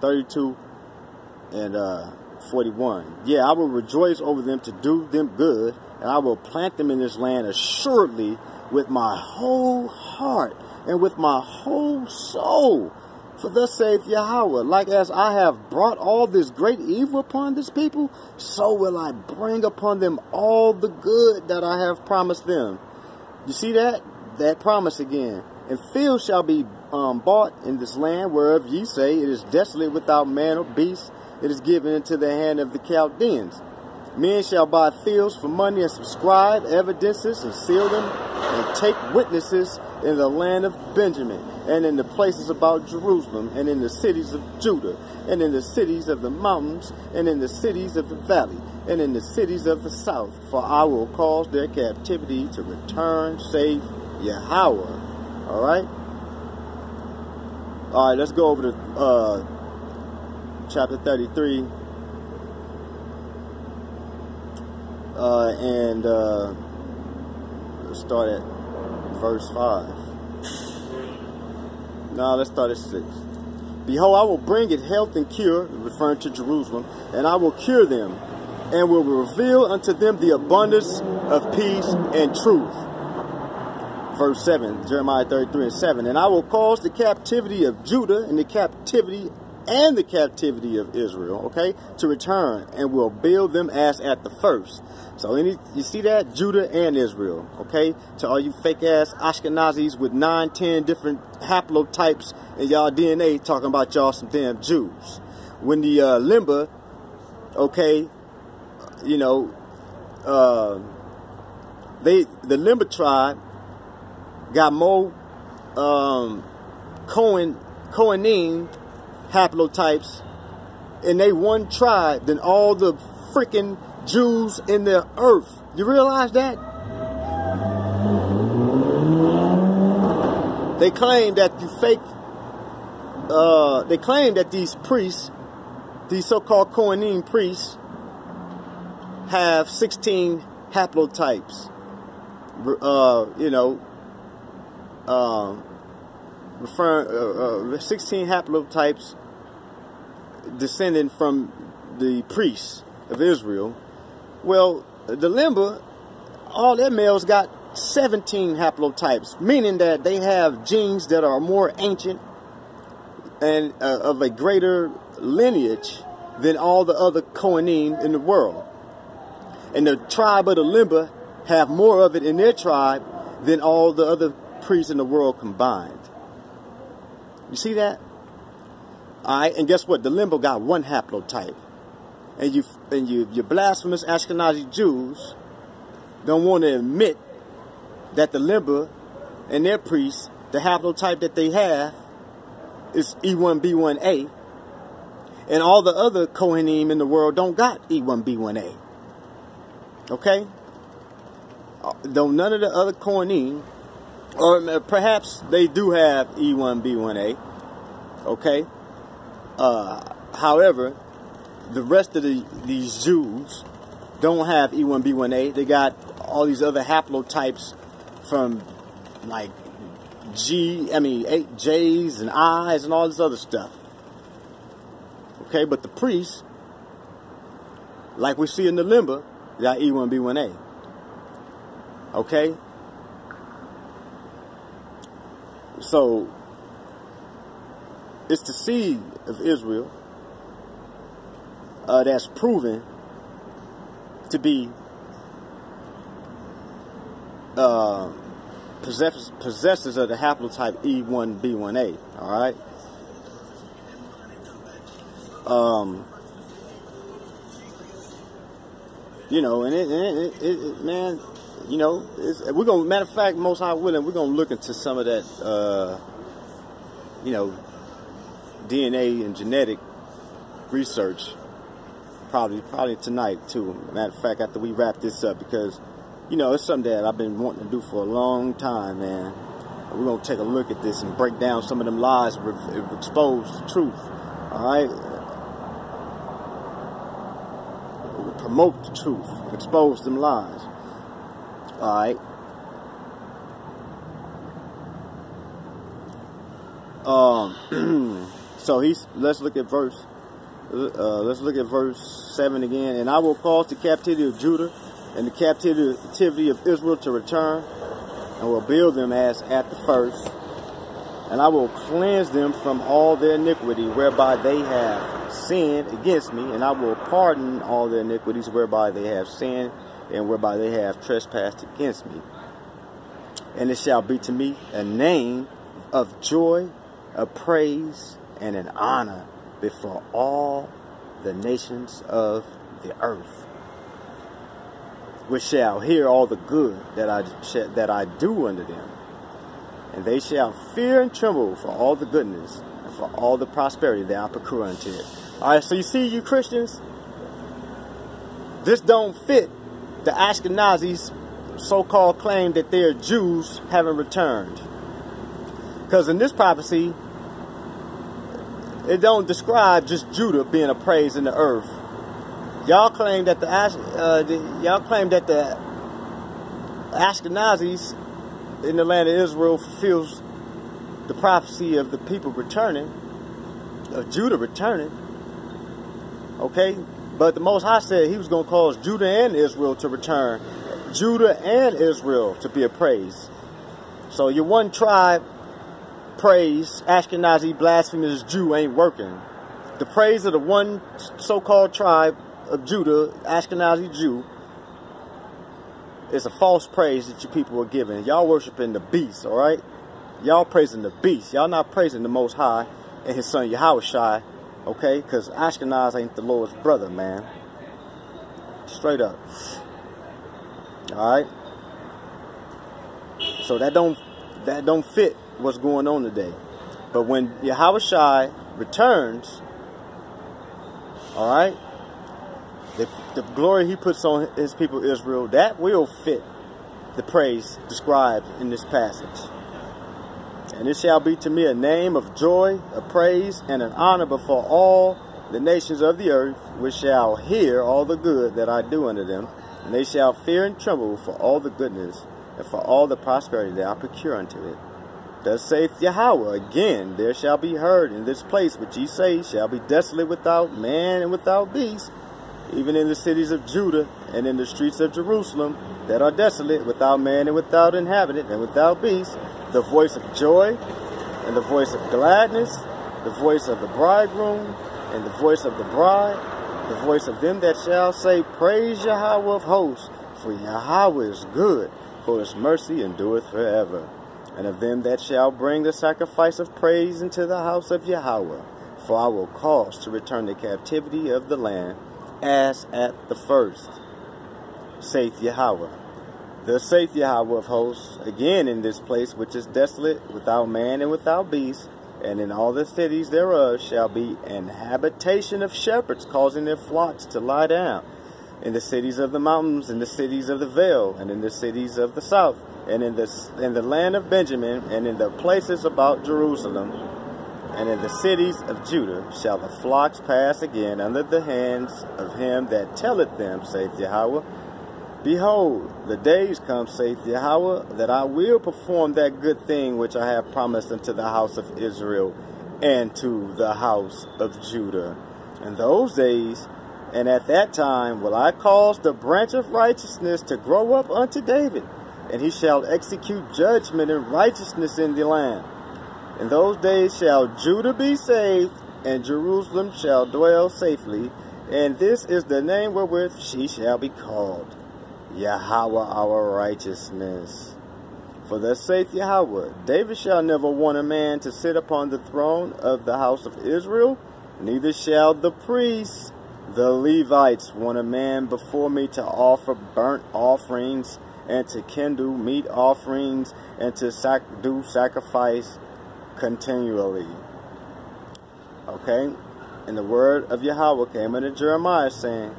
32 and 41. Yeah, I will rejoice over them to do them good, and I will plant them in this land assuredly with my whole heart and with my whole soul. For thus saith Yahweh, like as I have brought all this great evil upon this people, so will I bring upon them all the good that I have promised them. You see that? That promise again. And fields shall be bought in this land, whereof ye say, it is desolate without man or beast. It is given into the hand of the Chaldeans. Men shall buy fields for money and subscribe evidences and seal them and take witnesses in the land of Benjamin and in the places about Jerusalem and in the cities of Judah and in the cities of the mountains and in the cities of the valley and in the cities of the south. For I will cause their captivity to return, saith YaHaWah. All right. All right, let's go over to chapter 33. Let's start at verse 5. Now let's start at 6. Behold, I will bring it health and cure, referring to Jerusalem, and I will cure them, and will reveal unto them the abundance of peace and truth. Verse 7, Jeremiah 33 and 7. And I will cause the captivity of Judah and the captivity of Israel, okay, to return, and will build them as at the first. So you see that? Judah and Israel, okay? To all you fake ass Ashkenazis with 9, 10 different haplotypes in y'all DNA talking about y'all some damn Jews. When the Limba, okay, you know, the Limba tribe got more Kohanim haplotypes in they one tribe than all the freaking Jews in the earth. You realize that? They claim that they claim that these priests, these so-called Kohanim priests, have 16 haplotypes. You know, 16 haplotypes descending from the priests of Israel. Well, the Limba, all their males got 17 haplotypes, meaning that they have genes that are more ancient and of a greater lineage than all the other Kohanim in the world. And the tribe of the Limba have more of it in their tribe than all the other priests in the world combined. You see that? All right, and guess what? The Limba got one haplotype. And you blasphemous Ashkenazi Jews don't want to admit that the Limba and their priests, the haplotype that they have is E1B1A, and all the other Kohanim in the world don't got E1B1A. Okay? Though none of the other Kohanim, or perhaps they do have E1B1A, okay? However, the rest of these Jews don't have E1B1A. They got all these other haplotypes from like J's and I's and all this other stuff. Okay, but the priests, like we see in the Limba, got E1B1A. Okay? So, it's the seed of Israel that's proven to be possessors of the haplotype E1B1A. All right. You know, and it man, you know, we're gonna, matter of fact, most high willing, we're gonna look into some of that, you know, DNA and genetic research. Probably tonight too. Matter of fact, after we wrap this up, because you know it's something that I've been wanting to do for a long time, man. We're gonna take a look at this and break down some of them lies, expose the truth. All right, promote the truth, expose them lies. All right. So let's look at verse 7 again. And I will cause the captivity of Judah and the captivity of Israel to return, and will build them as at the first. And I will cleanse them from all their iniquity whereby they have sinned against me, and I will pardon all their iniquities whereby they have sinned and whereby they have trespassed against me. And it shall be to me a name of joy, a praise, and an honor before all the nations of the earth, which shall hear all the good that I do unto them. And they shall fear and tremble for all the goodness and for all the prosperity that I procure unto it. Alright, so you see, you Christians, this don't fit the Ashkenazis' so-called claim that their Jews haven't returned. Because in this prophecy, it don't describe just Judah being appraised in the earth. Y'all claim that the Ashkenazis in the land of Israel fulfills the prophecy of the people returning, of Judah returning. Okay? But the Most High said he was going to cause Judah and Israel to return. Judah and Israel to be appraised. So your one tribe praise, Ashkenazi blasphemous Jew, ain't working. The praise of the one so-called tribe of Judah, Ashkenazi Jew, is a false praise that you people are giving. Y'all worshiping the beast, alright? Y'all praising the beast. Y'all not praising the Most High and his son YaHaWaHs, okay? Because Ashkenaz ain't the Lord's brother, man. Straight up. Alright? So that don't fit what's going on today. But when YaHaWaHs returns, alright, the glory he puts on his people Israel, that will fit the praise described in this passage. And it shall be to me a name of joy, a praise, and an honor before all the nations of the earth, which shall hear all the good that I do unto them, and they shall fear and tremble for all the goodness and for all the prosperity that I procure unto it. Thus saith Yahweh, again there shall be heard in this place which ye say shall be desolate without man and without beast, even in the cities of Judah and in the streets of Jerusalem that are desolate, without man and without inhabitant and without beast, the voice of joy and the voice of gladness, the voice of the bridegroom and the voice of the bride, the voice of them that shall say, Praise Yahweh of hosts, for Yahweh is good, for his mercy endureth forever. And of them that shall bring the sacrifice of praise into the house of Yahweh, for I will cause to return the captivity of the land as at the first, saith Yahweh. Thus saith Yahweh of hosts, again in this place which is desolate, without man and without beast, and in all the cities thereof shall be an habitation of shepherds, causing their flocks to lie down, in the cities of the mountains, in the cities of the vale, and in the cities of the south, and in the land of Benjamin, and in the places about Jerusalem, and in the cities of Judah shall the flocks pass again under the hands of him that telleth them, saith Yahweh. Behold, the days come, saith Yahweh, that I will perform that good thing which I have promised unto the house of Israel and to the house of Judah. In those days and at that time will I cause the branch of righteousness to grow up unto David, and he shall execute judgment and righteousness in the land. In those days shall Judah be saved, and Jerusalem shall dwell safely, and this is the name wherewith she shall be called, Yahweh our righteousness. For thus saith Yahweh, David shall never want a man to sit upon the throne of the house of Israel, neither shall the priests, the Levites, want a man before me to offer burnt offerings, and to kindle meat offerings, and to do sacrifice continually. Okay? And the word of Yahweh came unto Jeremiah, saying,